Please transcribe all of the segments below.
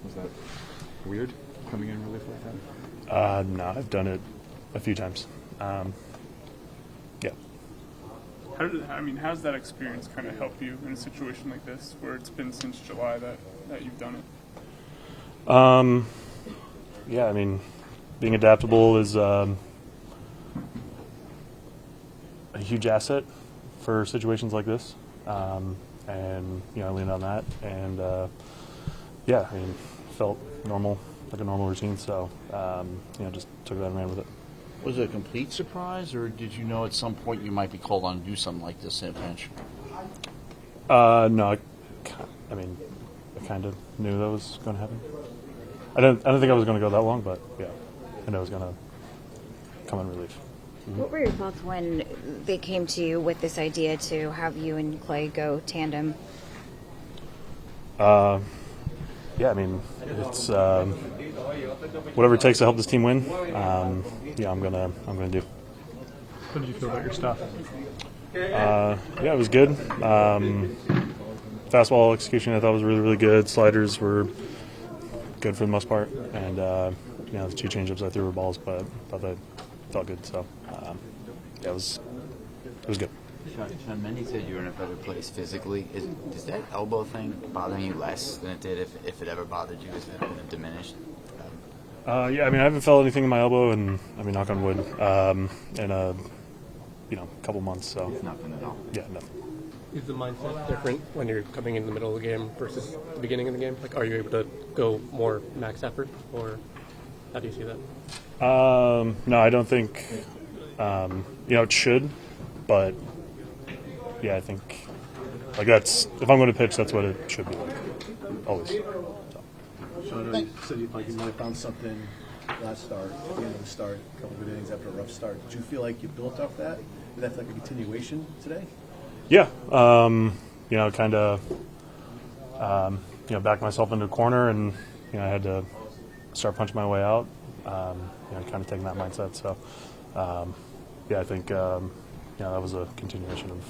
Was that weird coming in relief like that? No, I've done it a few times. Yeah. How's that experience kind of help you in a situation like this, where it's been since July that you've done it? Yeah, I mean, being adaptable is a huge asset for situations like this, and I leaned on that, and yeah, I mean, felt normal, like a normal routine, so just took that and ran with it. Was it a complete surprise, or did you know at some point you might be called on to do something like this in a pinch? No, I kind of knew that was going to happen. I don't think I was going to go that long, but yeah, I knew I was going to come in relief. Mm-hmm. What were your thoughts when they came to you with this idea to have you and Clay go tandem? Yeah, I mean, it's whatever it takes to help this team win. I'm gonna do. What did you feel about your stuff? Yeah, it was good. Fastball execution I thought was really, really good. Sliders were good for the most part, and the two changeups I threw were balls, but I thought they felt good. So yeah, it was good. Sean, many said you were in a better place physically. Does that elbow thing bothering you less than it did if it ever bothered you? Is it diminished? Yeah, I mean, I haven't felt anything in my elbow, and I mean, knock on wood, in a couple months. So Nothing at all. Yeah, nothing. Is the mindset different when you're coming in the middle of the game versus the beginning of the game? Like, are you able to go more max effort, or how do you see that? No, I don't think. It should, but yeah, I think that's if I'm going to pitch, that's what it should be like, always. So. Sean, you said you might have found something last start, at the end of the start, a couple of innings after a rough start. Did you feel like you built off that? Did that feel like a continuation today? Yeah, kind of, back myself into a corner, and I had to start punching my way out. Kind of taking that mindset. So, yeah, I think that was a continuation of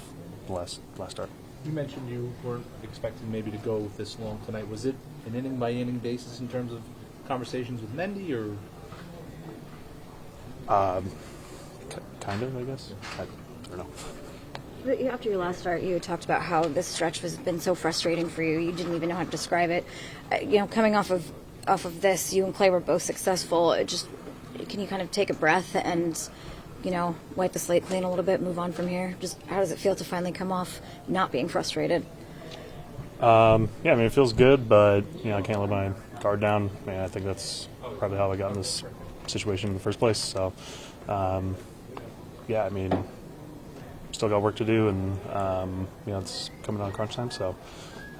the last start. You mentioned you weren't expecting maybe to go this long tonight. Was it an inning-by-inning basis in terms of conversations with Mendy, or? Kind of, I guess. I don't know. After your last start, you talked about how this stretch has been so frustrating for you. You didn't even know how to describe it. Coming off of this, you and Clay were both successful. Can you kind of take a breath and, wipe the slate clean a little bit, move on from here? Just how does it feel to finally come off not being frustrated? Yeah, I mean, it feels good, but, I can't let my guard down. I mean, I think that's probably how I got in this situation in the first place. So, yeah, I mean, still got work to do, and, it's coming on crunch time. So,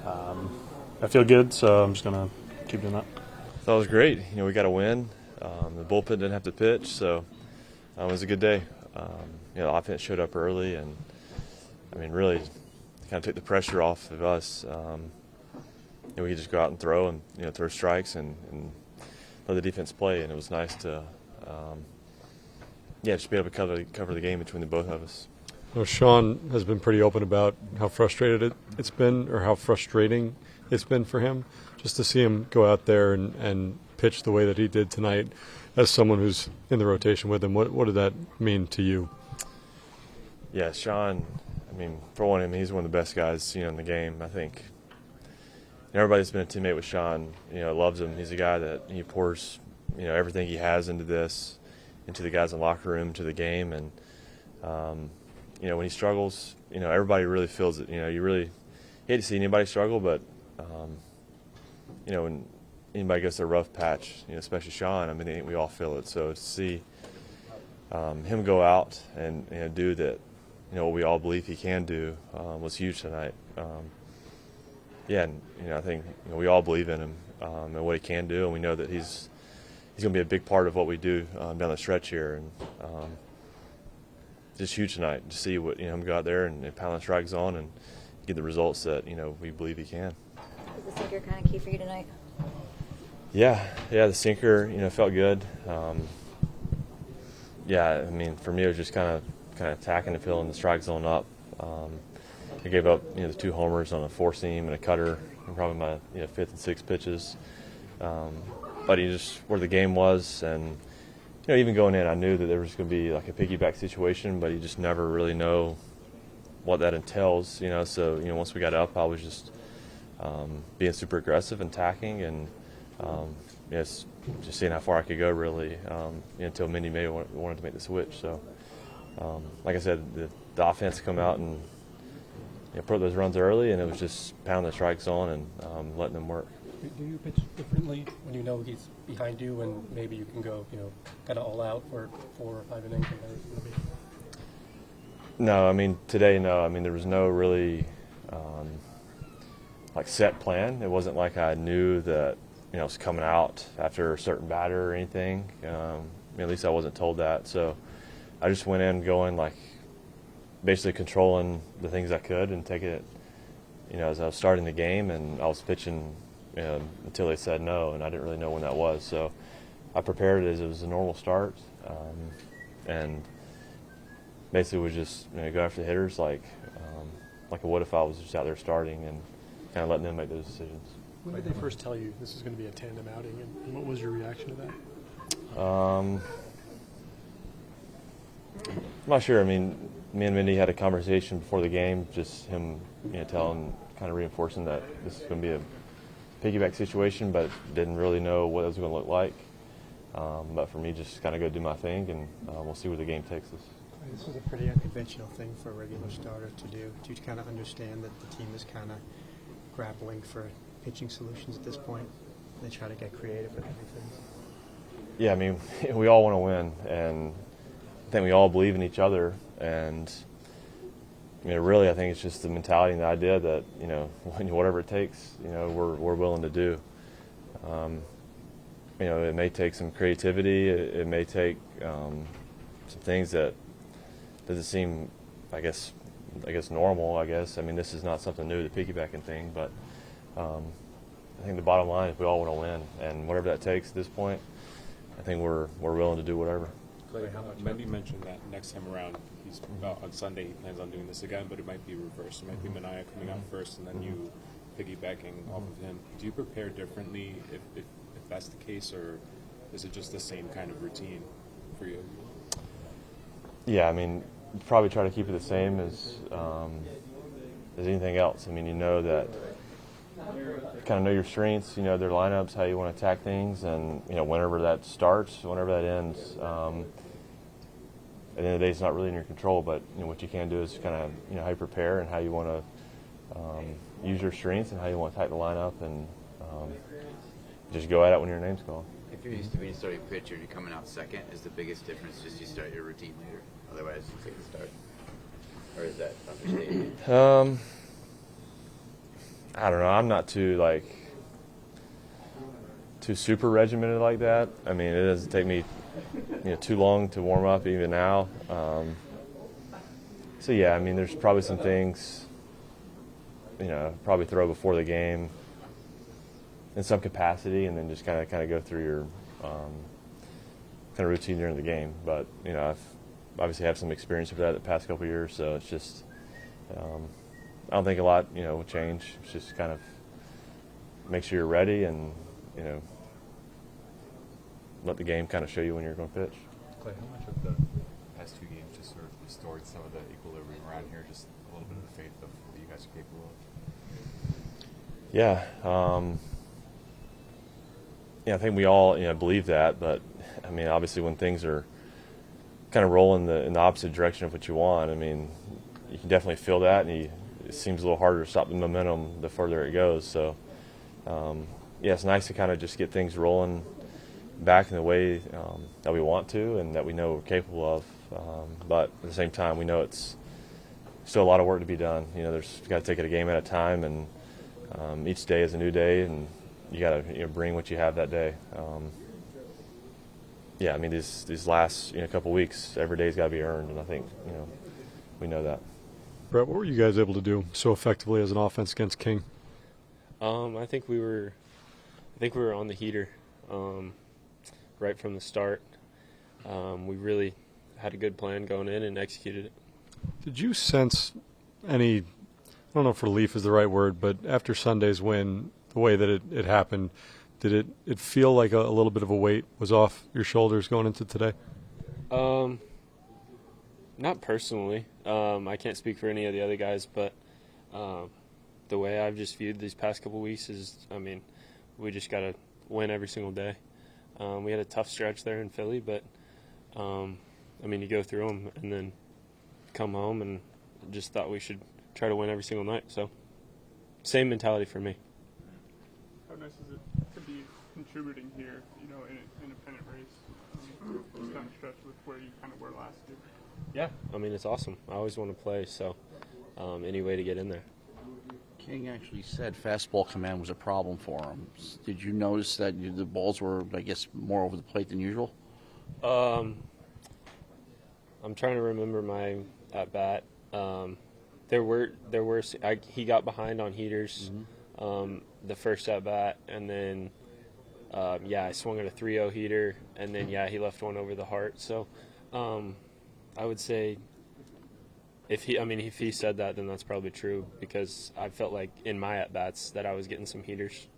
I feel good, so I'm just going to keep doing that. That was great. We got a win. The bullpen didn't have to pitch, so it was a good day. The offense showed up early, and I mean, really, kind of took the pressure off of us. We could just go out and throw, and throw strikes, and let the defense play. And it was nice to, just be able to cover the game between the both of us. Well, Sean has been pretty open about how frustrated it's been, or how frustrating it's been for him, just to see him go out there and pitch the way that he did tonight. As someone who's in the rotation with him, what did that mean to you? Yeah, Sean, I mean, for one, he's one of the best guys, in the game. I think everybody that's been a teammate with Sean, loves him. He's a guy that he pours, everything he has into the guys in the locker room, to the game. And, when he struggles, everybody really feels it. You really hate to see anybody struggle, but, when anybody goes through a rough patch, especially Sean, I mean, we all feel it. So to see him go out and do that, what we all believe he can do, was huge tonight. And I think we all believe in him and what he can do, and we know that he's going to be a big part of what we do down the stretch here. And just huge tonight to see what him go out there and pound the strikes on and get the results that we believe he can. Was the sinker kind of key for you tonight? Yeah, the sinker, felt good. I mean, for me, it was just kind of attacking the field and the strike zone up. I gave up, the two homers on a four seam and a cutter, and probably my fifth and sixth pitches. But he just where the game was, and even going in, I knew that there was going to be like a piggyback situation, but you just never really know what that entails. So once we got up, I was just being super aggressive and tacking, and just seeing how far I could go really until Mindy May wanted to make the switch. So like I said, the offense come out and put those runs early, and it was just pounding the strikes on and letting them work. Do you pitch differently when you know he's behind you, and maybe you can go, kind of all out for 4 or 5 innings? No, I mean today, no. I mean there was no really like set plan. It wasn't like I knew that it was coming out after a certain batter or anything. At least I wasn't told that. So I just went in going like basically controlling the things I could and taking it, as I was starting the game, and I was pitching until they said no, and I didn't really know when that was. So I prepared it as it was a normal start, and basically was just go after the hitters like I would if I was just out there starting and kind of letting them make those decisions. When did they first tell you this is going to be a tandem outing, and what was your reaction to that? I'm not sure. I mean, me and Mindy had a conversation before the game, just him telling, kind of reinforcing that this is going to be a piggyback situation, but didn't really know what it was going to look like. But for me, just kind of go do my thing, and we'll see where the game takes us. This is a pretty unconventional thing for a regular starter to do. Do you kind of understand that the team is kind of grappling for pitching solutions at this point? They try to get creative with everything. Yeah, I mean, we all want to win, and I think we all believe in each other. And really, I think it's just the mentality and the idea that whatever it takes, we're willing to do. It may take some creativity. It may take some things that doesn't seem, I guess normal. I mean, this is not something new, the piggybacking thing, but I think the bottom line is we all want to win, and whatever that takes at this point, I think we're willing to do whatever. Clay, how much? Mendy mentioned that next time around, on Sunday he plans on doing this again, but it might be reversed. It might be Manaea coming out first, and then you piggybacking off of him. Do you prepare differently if that's the case, or is it just the same kind of routine for you? Yeah, I mean, probably try to keep it the same as anything else. I mean, that kind of know your strengths, their lineups, how you want to attack things, and whenever that starts, whenever that ends. At the end of the day, it's not really in your control, but what you can do is kind of how you prepare and how you want to use your strengths and how you want to attack the lineup, and just go at it when your name's called. If you're used to being a starting pitcher and you're coming out second, is the biggest difference just you start your routine later? Otherwise, you take the start, or is that understated? I don't know. I'm not too super regimented like that. I mean, it doesn't take me too long to warm up even now. So yeah, I mean, there's probably some things probably throw before the game in some capacity, and then just kind of go through your kind of routine during the game. But I've obviously have some experience with that the past couple of years, so it's just I don't think a lot will change. It's just kind of make sure you're ready, and let the game kind of show you when you're going to pitch. Clay, how much of the past 2 games just sort of restored some of the equilibrium around here, just a little bit of the faith of what you guys are capable of? Yeah, I think we all believe that, but I mean, obviously when things are kind of rolling in the opposite direction of what you want, I mean, you can definitely feel that, and it seems a little harder to stop the momentum the further it goes. So, yeah, it's nice to kind of just get things rolling back in the way that we want to and that we know we're capable of. But at the same time, we know it's still a lot of work to be done. There's got to take it a game at a time, and each day is a new day, and you got to bring what you have that day. Yeah, I mean, these last couple weeks, every day's got to be earned, and I think we know that. Brett, what were you guys able to do so effectively as an offense against King? I think we were on the heater right from the start. We really had a good plan going in and executed it. Did you sense any, I don't know if relief is the right word, but after Sunday's win, the way that it happened, Did it feel like a little bit of a weight was off your shoulders going into today? Not personally. I can't speak for any of the other guys, but the way I've just viewed these past couple weeks is, I mean, we just got to win every single day. We had a tough stretch there in Philly, but, I mean, you go through them and then come home and just thought we should try to win every single night. So, same mentality for me. How nice is it to be contributing here, you know, in an independent race, this kind of stretch with where you kind of were last year? Yeah, I mean, it's awesome. I always want to play, so any way to get in there. King actually said fastball command was a problem for him. Did you notice that the balls were, I guess, more over the plate than usual? I'm trying to remember my at bat. He got behind on heaters the first at bat, and then I swung at a 3-0 heater, and then he left one over the heart. So I would say if he said that, then that's probably true, because I felt like in my at bats that I was getting some heaters.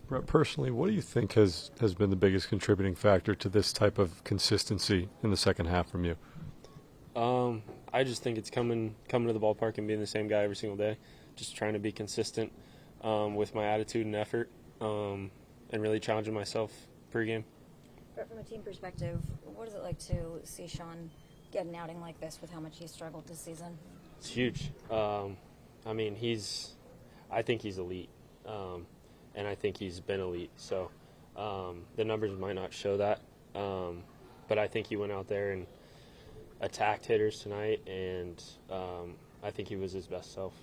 Brett, personally, what do you think has been the biggest contributing factor to this type of consistency in the second half from you? I just think it's coming to the ballpark and being the same guy every single day, just trying to be consistent with my attitude and effort, and really challenging myself pregame. But from a team perspective, what is it like to see Sean get an outing like this with how much he's struggled this season? It's huge. I mean, I think he's elite, and I think he's been elite. So the numbers might not show that, but I think he went out there and attacked hitters tonight, and I think he was his best self.